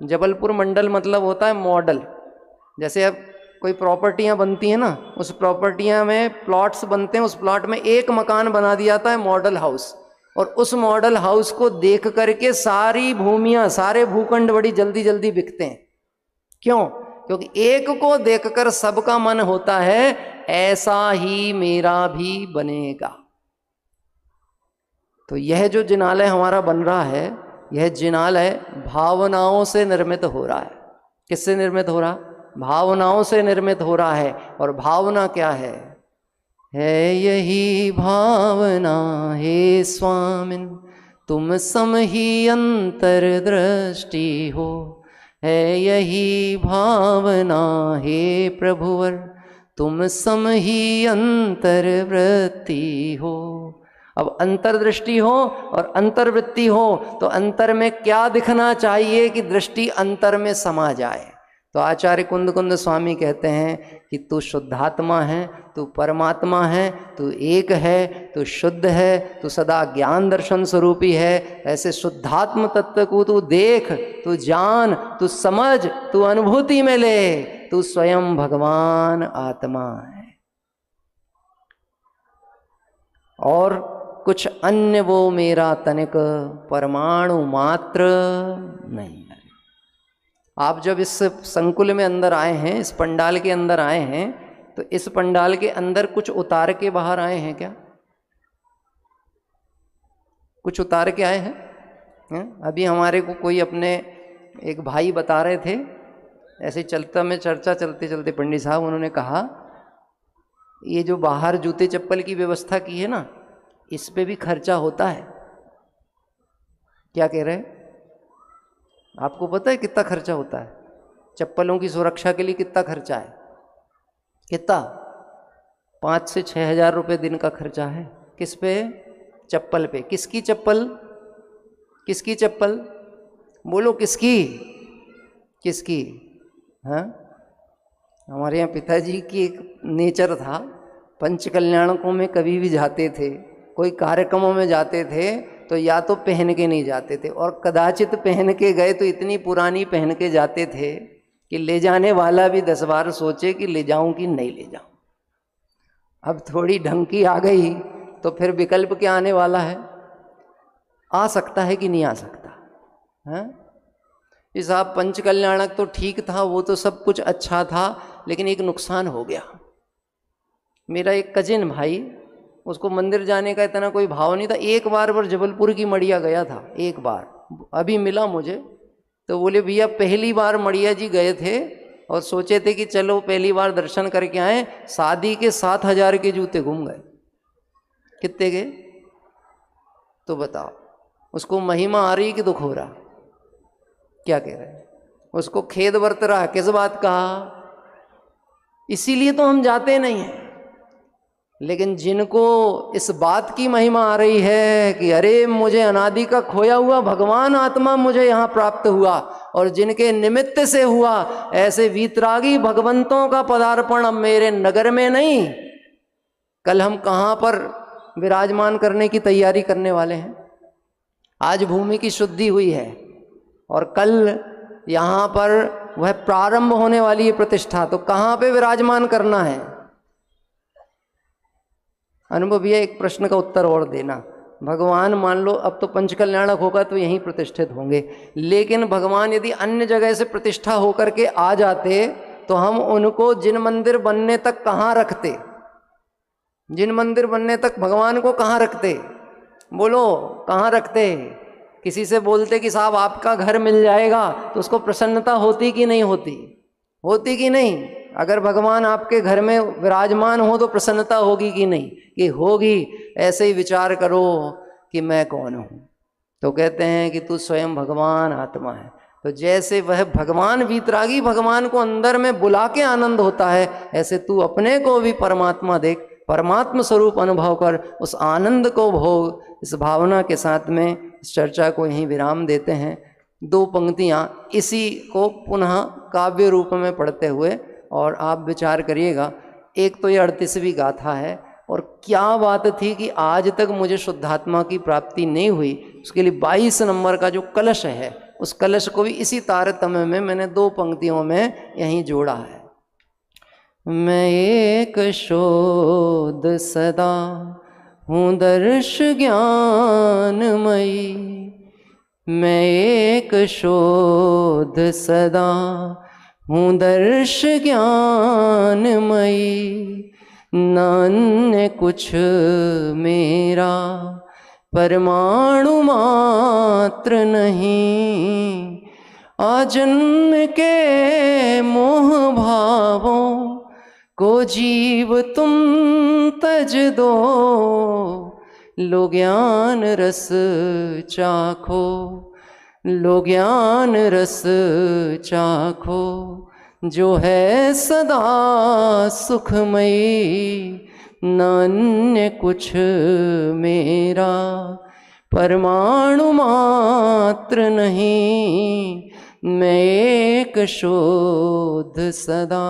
जबलपुर मंडल मतलब होता है मॉडल। जैसे अब कोई प्रॉपर्टियां बनती हैं ना, उस प्रॉपर्टियां में प्लॉट्स बनते हैं, उस प्लॉट में एक मकान बना दिया जाता है मॉडल हाउस, और उस मॉडल हाउस को देख करके सारी भूमियां, सारे भूखंड बड़ी जल्दी जल्दी बिकते हैं। क्यों? क्योंकि एक को देखकर सबका मन होता है ऐसा ही मेरा भी बनेगा। तो यह जो जिनालय हमारा बन रहा है, यह जिनालय भावनाओं से निर्मित हो रहा है। किससे निर्मित हो रहा? भावनाओं से निर्मित हो रहा है। और भावना क्या है यही भावना हे स्वामिन तुम सम ही अंतर्दृष्टि हो, है यही भावना हे प्रभुवर तुम सम ही अंतर्वृत्ति हो। अब अंतर्दृष्टि हो और अंतर्वृत्ति हो तो अंतर में क्या दिखना चाहिए कि दृष्टि अंतर में समा जाए। तो आचार्य कुंद कुंद स्वामी कहते हैं कि तू शुद्धात्मा है, तू परमात्मा है, तू एक है, तू शुद्ध है, तू सदा ज्ञान दर्शन स्वरूपी है। ऐसे शुद्धात्म तत्व को तू देख, तू जान, तू समझ, तू अनुभूति में ले, तू स्वयं भगवान आत्मा है और कुछ अन्य वो मेरा तनिक परमाणु मात्र नहीं है। आप जब इस संकुल में अंदर आए हैं, इस पंडाल के अंदर आए हैं, तो इस पंडाल के अंदर कुछ उतार के बाहर आए हैं क्या? कुछ उतार के आए हैं? अभी हमारे को कोई अपने एक भाई बता रहे थे, ऐसे चलता में चर्चा चलते चलते पंडित साहब उन्होंने कहा ये जो बाहर जूते चप्पल की व्यवस्था की है ना, इस पे भी खर्चा होता है। क्या कह रहे हैं? आपको पता है कितना खर्चा होता है? चप्पलों की सुरक्षा के लिए कितना खर्चा है? कितना? 5 से 6 हज़ार रुपये दिन का खर्चा है। किस पे? चप्पल पे। किसकी चप्पल? किसकी चप्पल? बोलो किसकी? किसकी? हाँ, हमारे यहाँ पिताजी की एक नेचर था, पंच कल्याणकों में कभी भी जाते थे, कोई कार्यक्रमों में जाते थे तो या तो पहन के नहीं जाते थे, और कदाचित पहन के गए तो इतनी पुरानी पहन के जाते थे कि ले जाने वाला भी 10 बार सोचे कि ले जाऊं कि नहीं ले जाऊं। अब थोड़ी ढंग की आ गई तो फिर विकल्प क्या आने वाला है? आ सकता है कि नहीं आ सकता? हैं? इस आप पंच कल्याणक तो ठीक था, वो तो सब कुछ अच्छा था, लेकिन एक नुकसान हो गया। मेरा एक कजिन भाई, उसको मंदिर जाने का इतना कोई भाव नहीं था। एक बार जबलपुर की मड़िया गया था, एक बार, अभी मिला मुझे, तो बोले भैया पहली बार मड़िया जी गए थे और सोचे थे कि चलो पहली बार दर्शन करके आए, शादी के 7,000 के जूते घूम गए। कितने के? तो बताओ, उसको महिमा आ रही कि दुख हो रहा? क्या कह रहे हैं? उसको खेद बरत रहा, किस बात का? इसीलिए तो हम जाते नहीं हैं। लेकिन जिनको इस बात की महिमा आ रही है कि अरे मुझे अनादि का खोया हुआ भगवान आत्मा मुझे यहाँ प्राप्त हुआ, और जिनके निमित्त से हुआ, ऐसे वीतरागी भगवंतों का पदार्पण अब मेरे नगर में नहीं, कल हम कहाँ पर विराजमान करने की तैयारी करने वाले हैं। आज भूमि की शुद्धि हुई है और कल यहाँ पर वह प्रारंभ होने वाली है प्रतिष्ठा, तो कहाँ पे विराजमान करना है? अनुभव भैया एक प्रश्न का उत्तर और देना। भगवान मान लो अब तो पंच कल्याणक होगा तो यहीं प्रतिष्ठित होंगे, लेकिन भगवान यदि अन्य जगह से प्रतिष्ठा होकर के आ जाते तो हम उनको जिन मंदिर बनने तक कहाँ रखते? जिन मंदिर बनने तक भगवान को कहाँ रखते? बोलो कहाँ रखते? किसी से बोलते कि साहब आपका घर मिल जाएगा तो उसको प्रसन्नता होती कि नहीं होती? होती कि नहीं? अगर भगवान आपके घर में विराजमान हो तो प्रसन्नता होगी कि नहीं? कि होगी। ऐसे ही विचार करो कि मैं कौन हूँ, तो कहते हैं कि तू स्वयं भगवान आत्मा है। तो जैसे वह भगवान वीतरागी भगवान को अंदर में बुला के आनंद होता है, ऐसे तू अपने को भी परमात्मा देख, परमात्मा स्वरूप अनुभव कर, उस आनंद को भोग। इस भावना के साथ में इस चर्चा को यहीं विराम देते हैं। 2 पंक्तियाँ इसी को पुनः काव्य रूप में पढ़ते हुए, और आप विचार करिएगा। एक तो ये 38वीं गाथा है, और क्या बात थी कि आज तक मुझे शुद्धात्मा की प्राप्ति नहीं हुई। उसके लिए 22 नंबर का जो कलश है, उस कलश को भी इसी तारतम्य में मैंने 2 पंक्तियों में यहीं जोड़ा है। मैं एक शोध सदा हूँ दर्श ज्ञानमयी, मैं एक शोध सदा हूँ दर्श ज्ञानमयी, न अन्य कुछ मेरा परमाणु मात्र नहीं। आजन्म के मोह भावों को जीव तुम तज दो, लो ज्ञान रस चाखो, लो ज्ञान रस चाखो। जो है सदा सुखमयी, न अन्य कुछ मेरा। परमाणु मात्र नहीं, मैं एक शुद्ध सदा।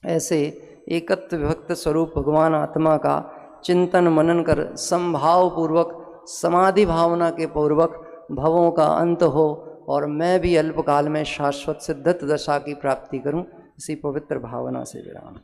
ऐसे एकत्व विभक्त स्वरूप भगवान आत्मा का चिंतन मनन कर संभाव पूर्वक समाधि भावना के पूर्वक भवों का अंत हो और मैं भी अल्पकाल में शाश्वत सिद्धत दशा की प्राप्ति करूं, इसी पवित्र भावना से विराम।